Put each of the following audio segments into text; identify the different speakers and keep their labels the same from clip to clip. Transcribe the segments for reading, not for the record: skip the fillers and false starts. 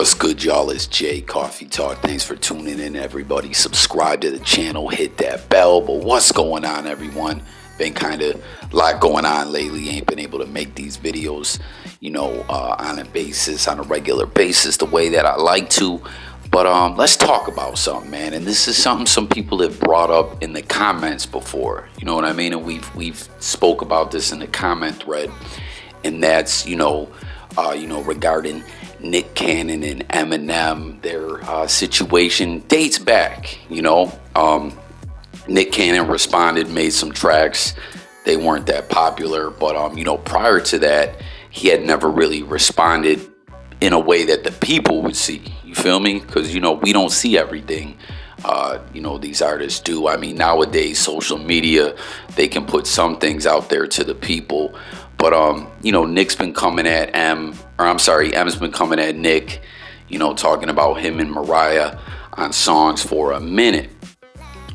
Speaker 1: What's good, y'all? It's Jay Coffee Talk. Thanks for tuning in, everybody. Subscribe to the channel, hit that bell. But what's going on, everyone? Been kind of a lot going on lately. Ain't been able to make these videos, on a regular basis, the way that I like to. But let's talk about something, man. And this is something some people have brought up in the comments before. You know what I mean? And we've spoke about this in the comment thread, and that's regarding Nick Cannon and Eminem. Their situation dates back. Nick Cannon responded, made some tracks. They weren't that popular, but prior to that, he had never really responded in a way that the people would see. You feel me? Because we don't see everything these artists do. I mean, nowadays social media, they can put some things out there to the people. But Nick's been coming at M's been coming at Nick, talking about him and Mariah on songs for a minute.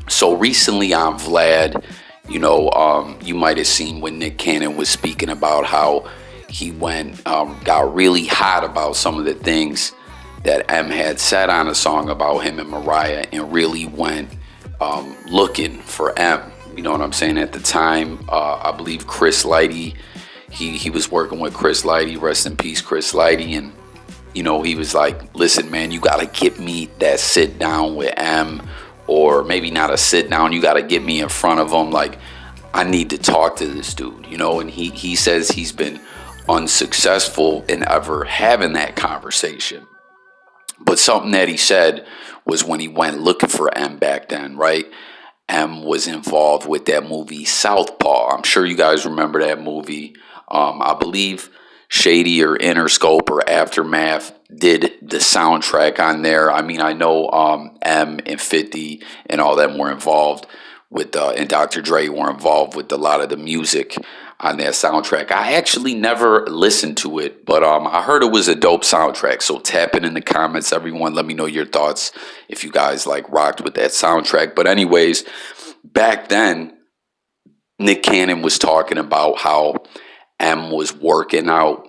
Speaker 1: So recently on Vlad, you might have seen when Nick Cannon was speaking about how he got really hot about some of the things that M had said on a song about him and Mariah, and really went looking for M. You know what I'm saying? At the time, I believe Chris Lighty, he was working with Chris Lighty, rest in peace Chris Lighty, and he was like, listen man, you gotta get me that sit down with M, or maybe not a sit down, you gotta get me in front of him, like I need to talk to this dude, and he says he's been unsuccessful in ever having that conversation. But something that he said was when he went looking for M back then, right? M was involved with that movie Southpaw. I'm sure you guys remember that movie. I believe Shady or Interscope or Aftermath did the soundtrack on there. I mean, I know M and 50 and all them were involved with, and Dr. Dre were involved with a lot of the music on that soundtrack. I actually never listened to it, but I heard it was a dope soundtrack. So tap in the comments, everyone. Let me know your thoughts if you guys rocked with that soundtrack. But anyways, back then, Nick Cannon was talking about how M was working out,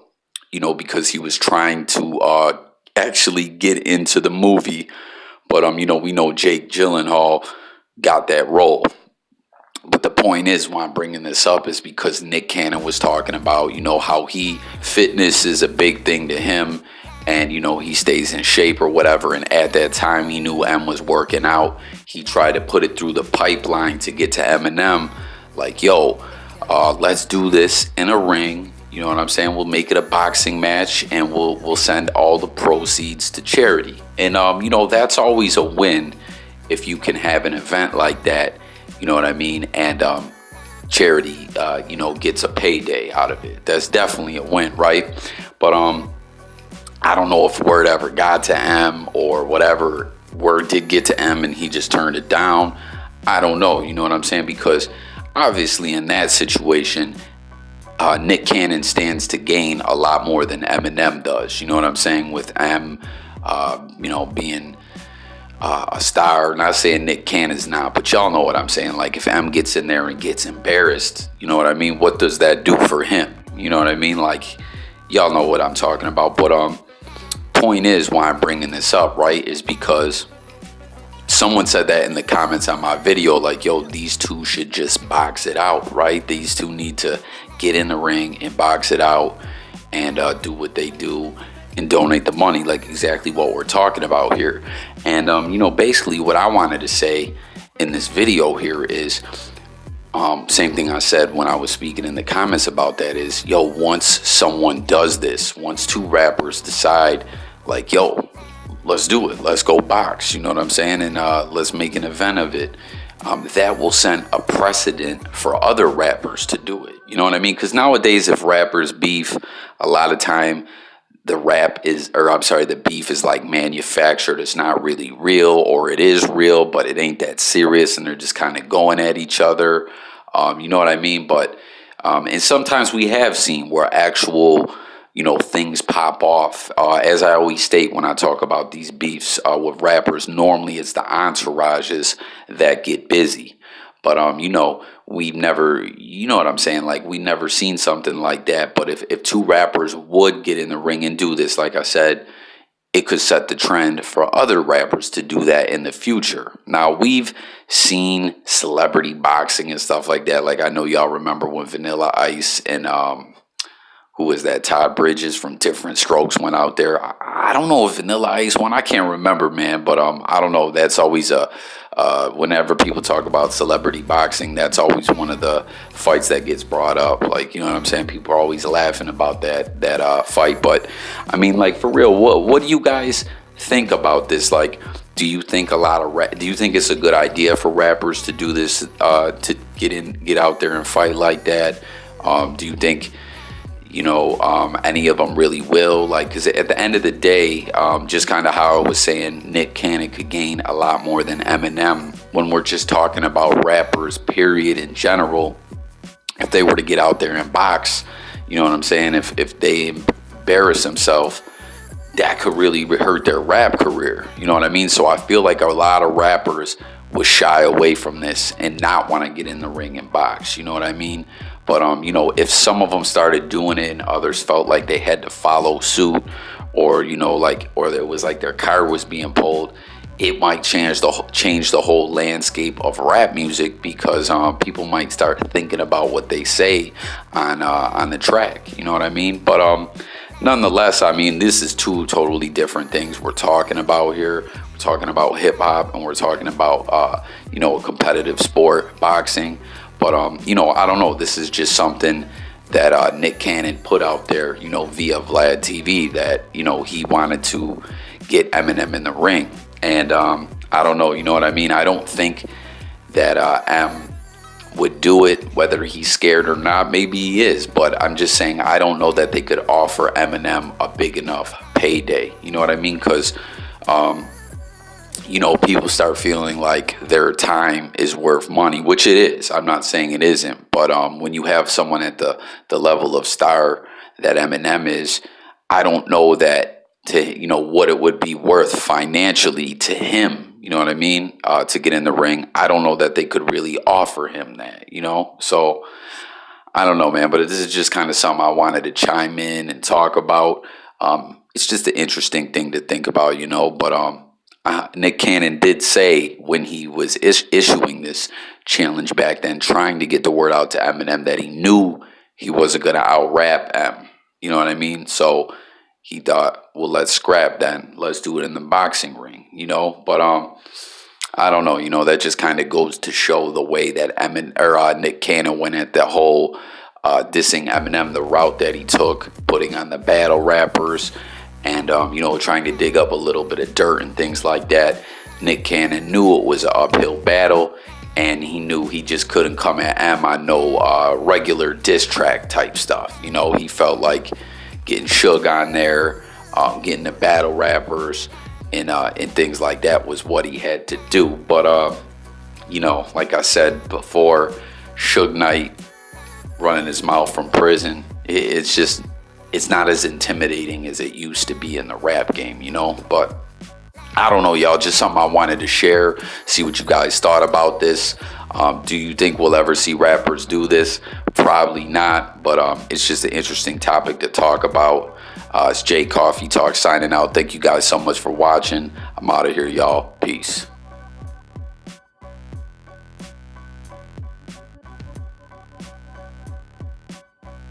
Speaker 1: because he was trying to actually get into the movie. But we know Jake Gyllenhaal got that role. But the point is, why I'm bringing this up is because Nick Cannon was talking about, how fitness is a big thing to him, and, he stays in shape or whatever. And at that time, he knew M was working out. He tried to put it through the pipeline to get to Eminem, like, yo, let's do this in a ring. You know what I'm saying? We'll make it a boxing match, and we'll send all the proceeds to charity. And, that's always a win if you can have an event like that. You know what I mean? And charity, gets a payday out of it. That's definitely a win, right? But I don't know if word ever got to M, or whatever, word did get to M and he just turned it down. I don't know, you know what I'm saying? Because obviously in that situation, Nick Cannon stands to gain a lot more than Eminem does. You know what I'm saying? With M, being a star. Not saying Nick Cannon's not, but y'all know what I'm saying. Like, if M gets in there and gets embarrassed, you know what I mean? What does that do for him? You know what I mean? Like, y'all know what I'm talking about. But point is, why I'm bringing this up, right, is because someone said that in the comments on my video, like, yo, these two should just box it out, right? These two need to get in the ring and box it out and do what they do and donate the money, like exactly what we're talking about here. And basically what I wanted to say in this video here is same thing I said when I was speaking in the comments about that is, yo, once someone does this, once two rappers decide, like, yo, let's do it, let's go box, you know what I'm saying, and let's make an event of it, that will set a precedent for other rappers to do it. You know what I mean? Because nowadays, if rappers beef, a lot of time the beef is like manufactured. It's not really real, or it is real, but it ain't that serious, and they're just kind of going at each other. You know what I mean? But and sometimes we have seen where actual things pop off. As I always state when I talk about these beefs with rappers, normally it's the entourages that get busy. But we've never, you know what I'm saying, like, we never seen something like that. But if two rappers would get in the ring and do this, like I said, it could set the trend for other rappers to do that in the future. Now, we've seen celebrity boxing and stuff like that. Like, I know y'all remember when Vanilla Ice and who was that? Todd Bridges from Different Strokes went out there. I don't know if Vanilla Ice won. I can't remember, man. But I don't know. That's always a whenever people talk about celebrity boxing, that's always one of the fights that gets brought up. Like, you know what I'm saying? People are always laughing about that fight. But I mean, like, for real, what do you guys think about this? Like, do you think do you think it's a good idea for rappers to do this, to get out there and fight like that? Do you think, any of them really will? Like, because at the end of the day, just kind of how I was saying, Nick Cannon could gain a lot more than Eminem. When we're just talking about rappers, period, in general, if they were to get out there and box, you know what I'm saying? If they embarrass themselves, that could really hurt their rap career. You know what I mean? So I feel like a lot of rappers would shy away from this and not want to get in the ring and box. You know what I mean? But if some of them started doing it and others felt like they had to follow suit, or or there was like their car was being pulled, it might change the whole landscape of rap music, because people might start thinking about what they say on the track. You know what I mean? But nonetheless, I mean, this is two totally different things we're talking about here. We're talking about hip hop, and we're talking about a competitive sport, boxing. But I don't know. This is just something that Nick Cannon put out there, via Vlad TV, that he wanted to get Eminem in the ring. And I don't know. You know what I mean? I don't think that M would do it, whether he's scared or not. Maybe he is, but I'm just saying, I don't know that they could offer Eminem a big enough payday. You know what I mean? Because people start feeling like their time is worth money, which it is. I'm not saying it isn't, but when you have someone at the level of star that Eminem is, I don't know that what it would be worth financially to him. You know what I mean? To get in the ring, I don't know that they could really offer him that. So I don't know, man. But this is just kind of something I wanted to chime in and talk about. It's just an interesting thing to think about, But Nick Cannon did say when he was issuing this challenge back then, trying to get the word out to Eminem, that he knew he wasn't going to out-rap M. You know what I mean? So he thought, well, let's scrap then. Let's do it in the boxing ring, But I don't know. That just kind of goes to show the way that Nick Cannon went at the whole dissing Eminem, the route that he took, putting on the battle rappers, and trying to dig up a little bit of dirt and things like that. Nick Cannon knew it was an uphill battle, and he knew he just couldn't come at M on no regular diss track type stuff. He felt like getting Suge on there, getting the battle rappers, and things like that was what he had to do. But like I said before, Suge Knight running his mouth from prison, it's not as intimidating as it used to be in the rap game, But I don't know, y'all. Just something I wanted to share, see what you guys thought about this. Do you think we'll ever see rappers do this? Probably not, but it's just an interesting topic to talk about. It's Jay Coffee Talk signing out. Thank you guys so much for watching. I'm out of here, y'all. Peace.